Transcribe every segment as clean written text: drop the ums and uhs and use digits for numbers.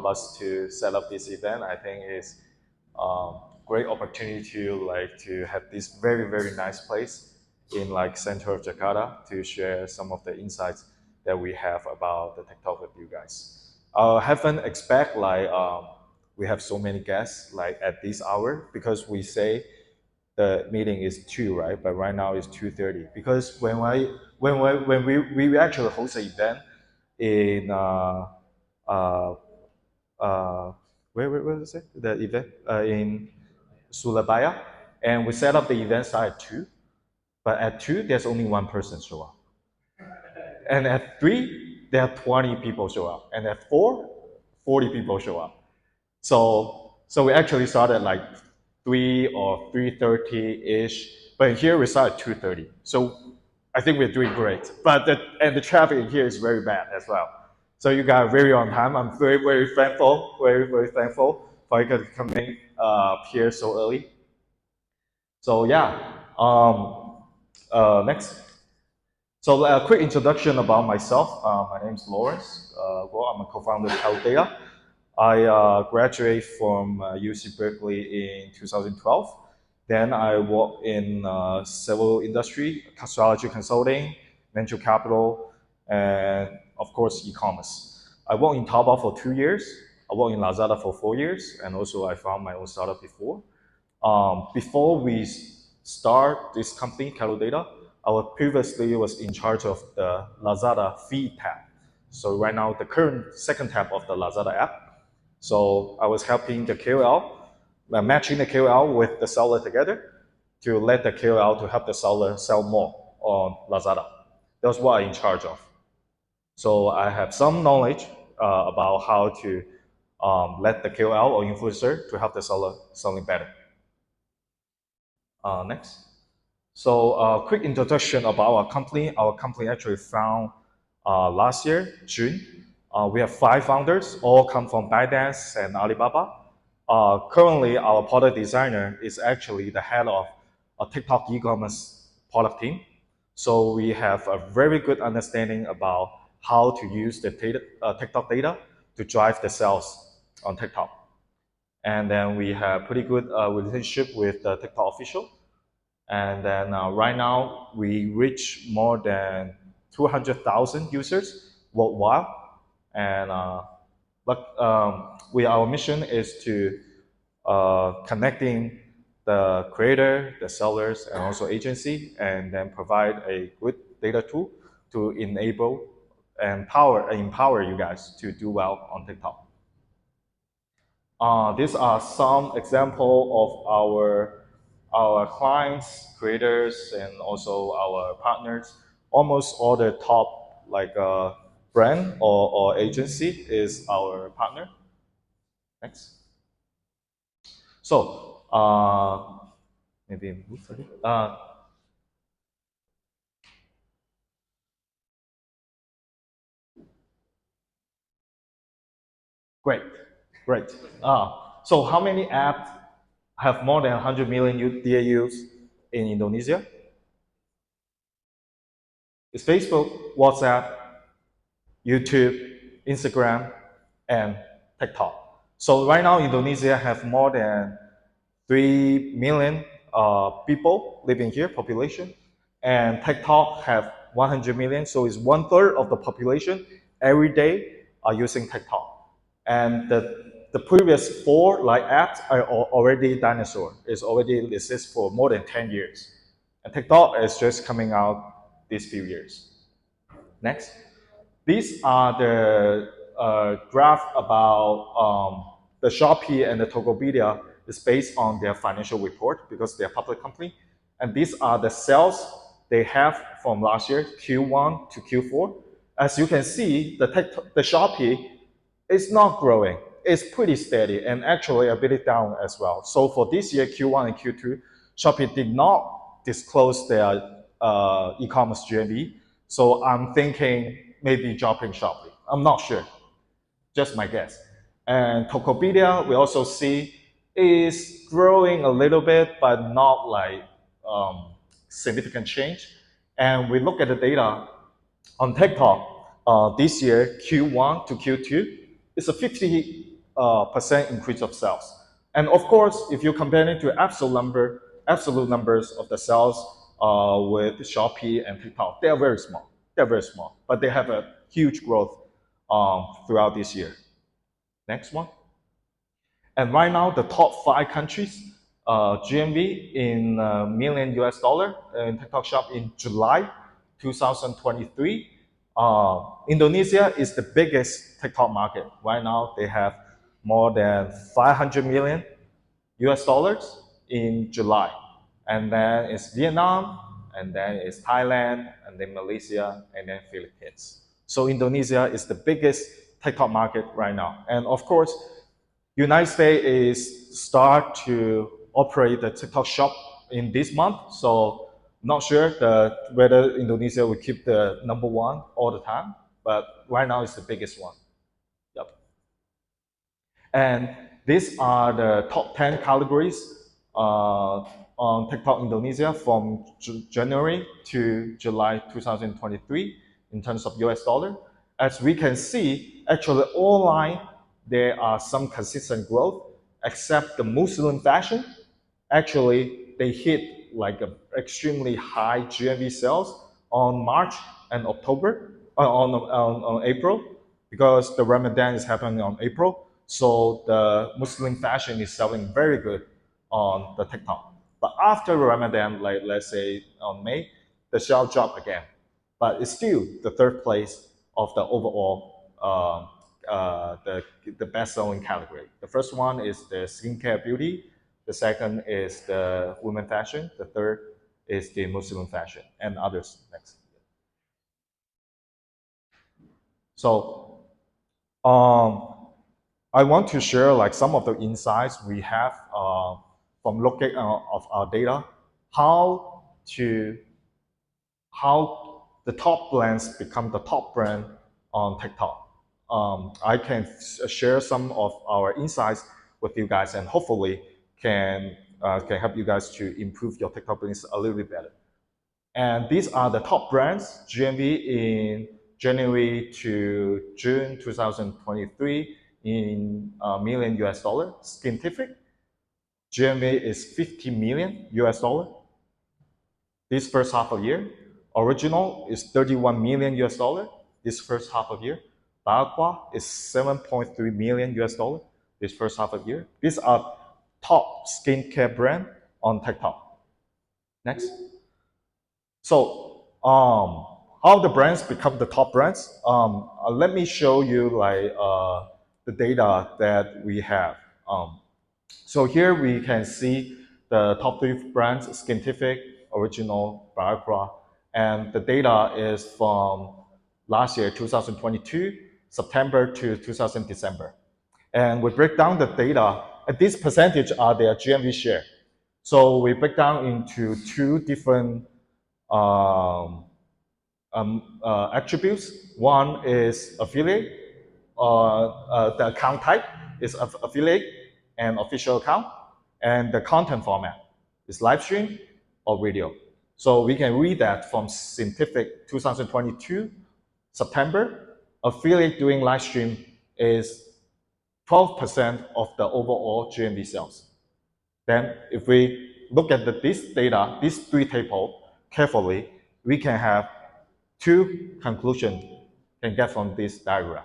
us to set up this event. I think it's great opportunity to have this very nice place in center of Jakarta to share some of the insights that we have about the TikTok with you guys. I haven't expect we have so many guests at this hour because we say the meeting is 2, right? But right now it's 2:30 because when we actually host an event in uh, uh, where is it? The event in Surabaya, and we set up the event start at 2, but at 2 there's only one person show up, and at 3 there are 20 people show up, and at 4, 40 people show up. So we actually started 3 or 3:30 ish, but here we start at 2:30. So I think we're doing great. But the traffic in here is very bad as well. So you guys are very on time. I'm very thankful, very thankful for you guys coming here so early. So yeah, next. So a quick introduction about myself. My name is Lawrence. I'm a co-founder of Kalodata. I graduated from UC Berkeley in 2012. Then I worked in several industry, strategy consulting, venture capital, and of course e-commerce. I worked in Taobao for 2 years. I worked in Lazada for 4 years, and also I found my own startup before. Before we start this company, Kalodata, I previously was in charge of the Lazada feed tab. So right now, the current second tab of the Lazada app. So I was helping the KOL, matching the KOL with the seller together to let the KOL to help the seller sell more on Lazada. That's what I'm in charge of. So I have some knowledge about how to let the KOL or influencer to help the seller selling better. Next. So quick introduction about our company. Our company actually found last year, June. We have 5 founders, all come from ByteDance and Alibaba. Currently, our product designer is actually the head of a TikTok e-commerce product team. So we have a very good understanding about how to use the TikTok data to drive the sales on TikTok. And then we have pretty good relationship with the TikTok official. And then right now, we reach more than 200,000 users worldwide. And our mission is to connecting the creator, the sellers, and also agency, and then provide a good data tool to enable and empower you guys to do well on TikTok. These are some example of our clients, creators, and also our partners. Almost all the top brand or agency is our partner. Next. So maybe move further. Great, great. So how many apps have more than 100 million DAUs in Indonesia? It's Facebook, WhatsApp, YouTube, Instagram, and TikTok. So right now, Indonesia have more than 3 million people living here, population, and TikTok have 100 million. So it's 1/3 of the population every day are using TikTok. And the previous 4 apps are already dinosaur. It's already exists for more than 10 years. And TikTok is just coming out these few years. Next. These are the graph about the Shopee and the Tokopedia is based on their financial report because they're a public company. And these are the sales they have from last year, Q1 to Q4. As you can see, the Shopee is not growing. It's pretty steady and actually a bit down as well. So for this year, Q1 and Q2, Shopee did not disclose their e-commerce GMV. So I'm thinking maybe dropping Shopee. I'm not sure, just my guess. And Tokopedia, we also see is growing a little bit, but not significant change. And we look at the data on TikTok this year, Q1 to Q2, it's a percent increase of sales. And of course, if you compare it to absolute numbers of the sales with Shopee and TikTok, they are very small. They're very small, but they have a huge growth throughout this year. Next one. And right now, the top 5 countries, GMV in million US dollar in TikTok Shop in July 2023. Indonesia is the biggest TikTok market. Right now, they have more than 500 million US dollars in July. And then it's Vietnam, and then it's Thailand, and then Malaysia, and then Philippines. So Indonesia is the biggest TikTok market right now. And of course, United States is start to operate the TikTok shop in this month. So not sure whether Indonesia will keep the number one all the time, but right now it's the biggest one. Yep. And these are the top 10 categories on TikTok Indonesia from January to July 2023 in terms of US dollar. As we can see, actually online, there are some consistent growth, except the Muslim fashion. Actually, they hit like a extremely high GMV sales on March and October, on April, because the Ramadan is happening on April. So the Muslim fashion is selling very good on the TikTok. But after Ramadan, like let's say on May, the sales drop again. But it's still the third place of the overall the best-selling category. The first one is the skincare beauty. The second is the women fashion. The third is the Muslim fashion and others next. So I want to share like some of the insights we have from looking of our data, how the top brands become the top brand on TikTok. I can share some of our insights with you guys, and hopefully can help you guys to improve your TikTok business a little bit better. And these are the top brands GMV in January to June 2023 in million US dollar. Scientific GMV is 50 million US dollar. This first half of year. Original is 31 million US dollar. This first half of year. Aqua is 7.3 million US dollar. This first half of year. These are top skincare brand on TikTok. Next. So, how the brands become the top brands? Let me show you like the data that we have. So here we can see the top 3 brands: Scientific, Original, Aqua, and the data is from last year, 2022, September to 2000 December. And we break down the data, and this percentage are their GMV share. So we break down into 2 different attributes. One is affiliate, the account type is affiliate and official account, and the content format is live stream or video. So we can read that from Scientific 2022 September, affiliate doing live stream is 12% of the overall GMV sales. Then if we look at this data, these 3 tables carefully, we can have 2 conclusions can get from this diagram.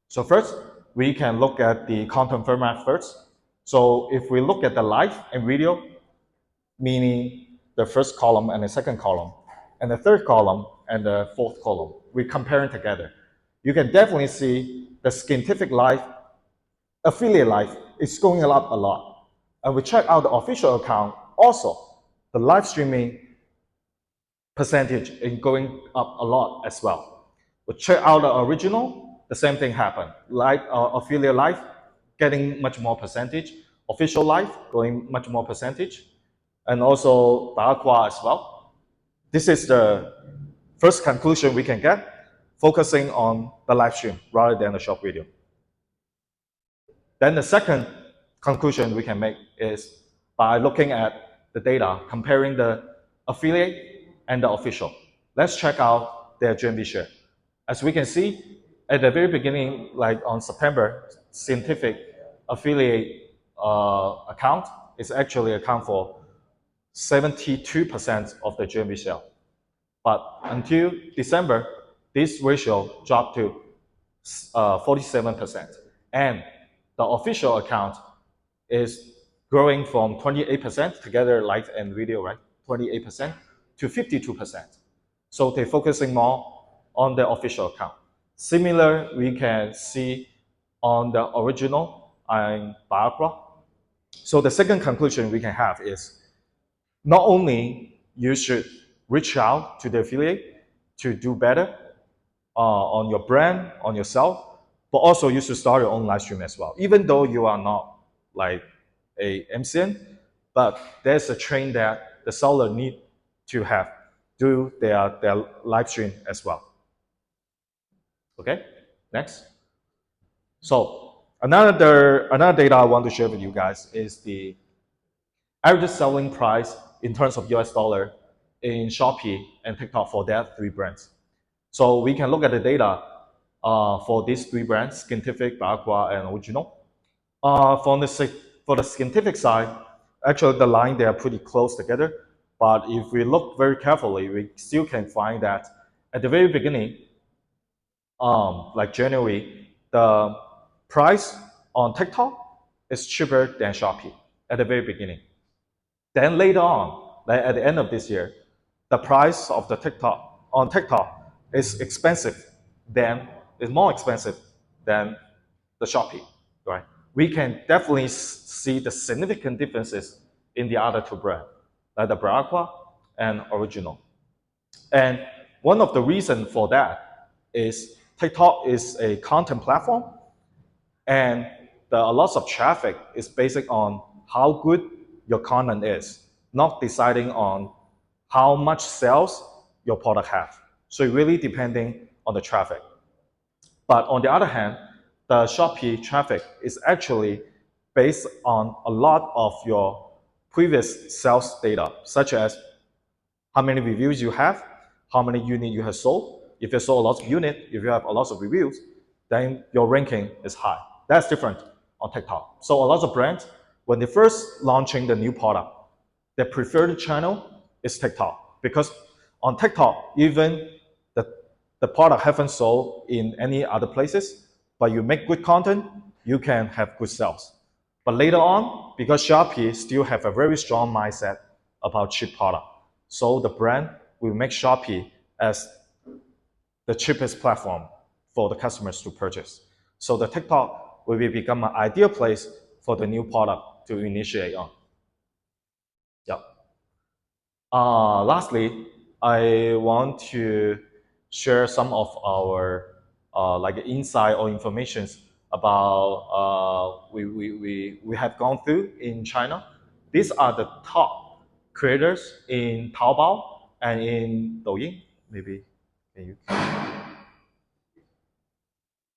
So first, we can look at the content format first. So if we look at the live and video, meaning the first column and the second column, and the third column and the fourth column, we compare it together. You can definitely see the Scientific live, affiliate live is going up a lot. And we check out the official account, also the live streaming percentage is going up a lot as well. We check out the original, the same thing happened. Like affiliate live getting much more percentage, official live going much more percentage, and also the Aqua as well. This is the first conclusion we can get, focusing on the live stream rather than the short video. Then the second conclusion we can make is by looking at the data, comparing the affiliate and the official. Let's check out their GMV share. As we can see, at the very beginning, like on September scientific affiliate account is actually account for 72% of the GMV sale. But until December, this ratio dropped to 47%. And the official account is growing from 28% together, live and video, right? 28% to 52%. So they're focusing more on the official account. Similar, we can see on the original and Biaqua. So the second conclusion we can have is not only you should reach out to the affiliate to do better on your brand, on yourself, but also you should start your own live stream as well. Even though you are not like a MCN, but there's a trend that the seller need to have do their live stream as well. Okay, next. So another data I want to share with you guys is the average selling price in terms of US dollar in Shopee and TikTok for that three brands. So we can look at the data for these three brands, Scientific, Aqua, and Original. For the Scientific side, actually the line they are pretty close together. But if we look very carefully, we still can find that at the very beginning, like January, the price on TikTok is cheaper than Shopee at the very beginning. Then later on, like at the end of this year, the price of the TikTok on TikTok is more expensive than the Shopee, right? We can definitely see the significant differences in the other two brands, like the Braqua and Original. And one of the reasons for that is TikTok is a content platform, and a lot of traffic is based on how good your content is, not deciding on how much sales your product have. So it really depending on the traffic. But on the other hand, the Shopee traffic is actually based on a lot of your previous sales data, such as how many reviews you have, how many units you have sold. If you sold a lot of units, if you have a lot of reviews, then your ranking is high. That's different on TikTok. So a lot of brands, when they first launching the new product, their preferred channel is TikTok, because on TikTok, even the product haven't sold in any other places, but you make good content, you can have good sales. But later on, because Shopee still have a very strong mindset about cheap product, so the brand will make Shopee as the cheapest platform for the customers to purchase. So the TikTok will become an ideal place for the new product to initiate on. Yeah. Lastly, I want to share some of our like insight or informations about we have gone through in China. These are the top creators in Taobao and in Douyin. Maybe can you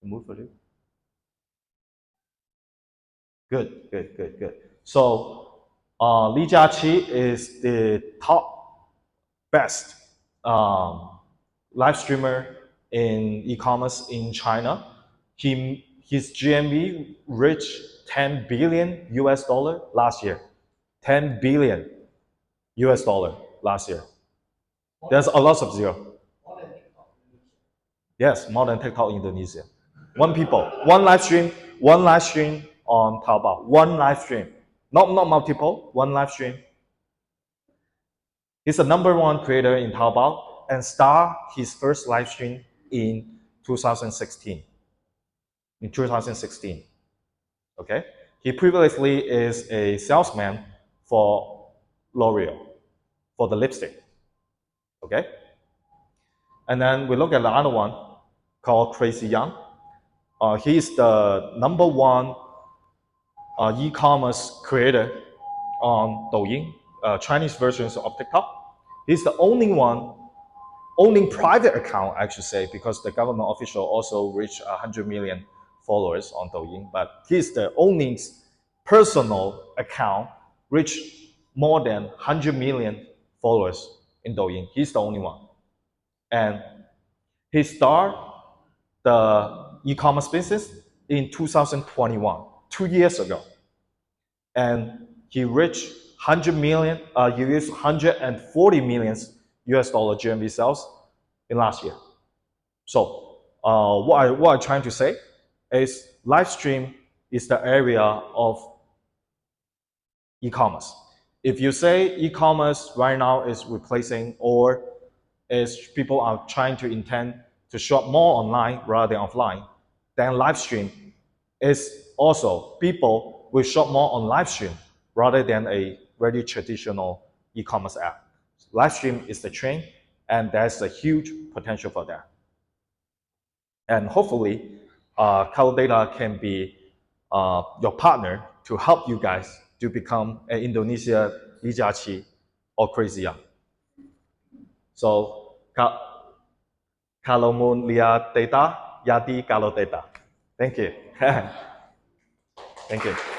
move a little? Good. So Li Jiaqi is the top best live streamer in e-commerce in China. His GMV reached 10 billion US dollar last year. 10 billion US dollar last year. There's a lot of zero. Yes, more than TikTok Indonesia. One live stream on Taobao. One live stream. Not multiple, one live stream. He's the number one creator in Taobao and start his first live stream in 2016. In 2016. Okay? He previously is a salesman for L'Oreal, for the lipstick. Okay? And then we look at the other one called Crazy Young. He's the number one e-commerce creator on Douyin, Chinese versions of TikTok. He's the only private account, I should say, because the government official also reached 100 million followers on Douyin, but he's the only personal account reached more than 100 million followers in Douyin. He's the only one. And he started the e-commerce business in 2021, 2 years ago, and he reached 100 million. He reached 140 millions US dollar GMV sales in last year. So what I'm trying to say is live stream is the area of e-commerce. If you say e-commerce right now is replacing or is people are trying to intend to shop more online rather than offline, then live stream is also people will shop more on live stream rather than a very traditional e-commerce app. Live stream is the trend, and there's a huge potential for that. And hopefully, Kalodata can be your partner to help you guys to become an Indonesia Lijachi or Crazy Young. So, kalau mau lihat data, yadi kalau data. Thank you. Thank you.